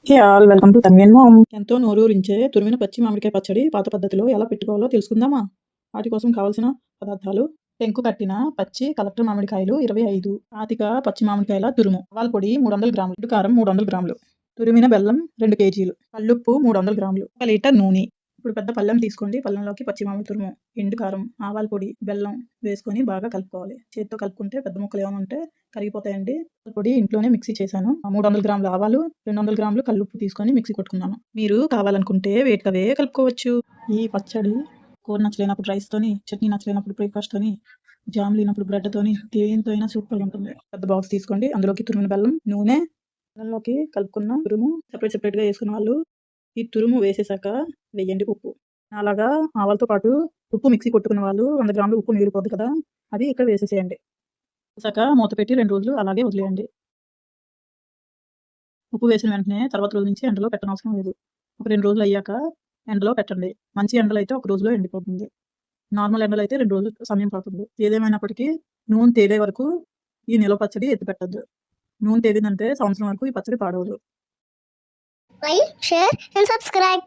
Hey all welcome to Tanveen mom. ఎంతో నోరూరించే తురిమిన పచ్చి మామిడికాయ పచ్చడి పాత పద్ధతిలో ఎలా పెట్టుకోవాలో తెలుసుకుందామా? వాటి కోసం కావాల్సిన పదార్థాలు: టెంకు కట్టిన పచ్చి కలెక్టర్ మామిడికాయలు 25, పాతిక పచ్చి మామిడికాయల తురుము, ఆవాల పొడి 300 గ్రాములు, ఎండు కారం 300 గ్రాములు, తురిమిన బెల్లం 2 కేజీలు, కల్లుప్పు 300 గ్రాములు, 1 లీటర్ నూనె. ఇప్పుడు పెద్ద పళ్ళెం తీసుకోండి. పళ్ళెంలోకి పచ్చి మామిడి తురుము, ఎండు కారం, ఆవాల పొడి, బెల్లం వేసుకొని బాగా కలుపుకోవాలి. చేతితో కలుపుకుంటే పెద్ద ముక్కలు ఏమైనా ఉంటే కరిగిపోతాయండి. పొడి ఇంట్లోనే మిక్సీ చేశాను. 300 గ్రాముల ఆవాలు, 200 గ్రాములు కల్లుప్పు తీసుకొని మిక్సీ కొట్టుకున్నాను. మీరు కావాలనుకుంటే వేటికవే కలుపుకోవచ్చు. ఈ పచ్చడి కూర నచ్చలేనప్పుడు రైస్తోని, చట్నీ నచ్చలేనప్పుడు బ్రేక్ఫాస్ట్తోని, జామ్ లేనప్పుడు బ్రెడ్తోని, దేనితో అయినా సూపర్గా ఉంటుంది. పెద్ద బాక్స్ తీసుకోండి. అందులోకి తురిమిన బెల్లం, నూనె, బెల్లంలోకి కలుపుకున్న తురుము సెపరేట్గా వేసుకున్న వాళ్ళు ఈ తురుము వేసేసాక వెయ్యండి ఉప్పు. అలాగా ఆవాలతో పాటు ఉప్పు మిక్సీ కొట్టుకున్న వాళ్ళు 100 గ్రాములు ఉప్పు మిగిలిపోద్ది కదా, అది ఇక్కడ వేసేసేయండి. వేసాక మూత పెట్టి 2 రోజులు అలాగే వదిలేయండి. ఉప్పు వేసిన వెంటనే తర్వాత రోజు నుంచి ఎండలో పెట్టనవసరం లేదు. ఒక 2 రోజులు అయ్యాక ఎండలో పెట్టండి. మంచి ఎండలో అయితే ఒక రోజులో ఎండిపోతుంది. నార్మల్ ఎండలో అయితే 2 రోజులు సమయం పడుతుంది. ఏదేమైనప్పటికీ నూనె తేలే వరకు ఈ నిలవ పచ్చడి ఎత్తి పెట్టద్దు. నూనె తేలిందంటే సంవత్సరం వరకు ఈ పచ్చడి పాడవదు. Like, share and subscribe.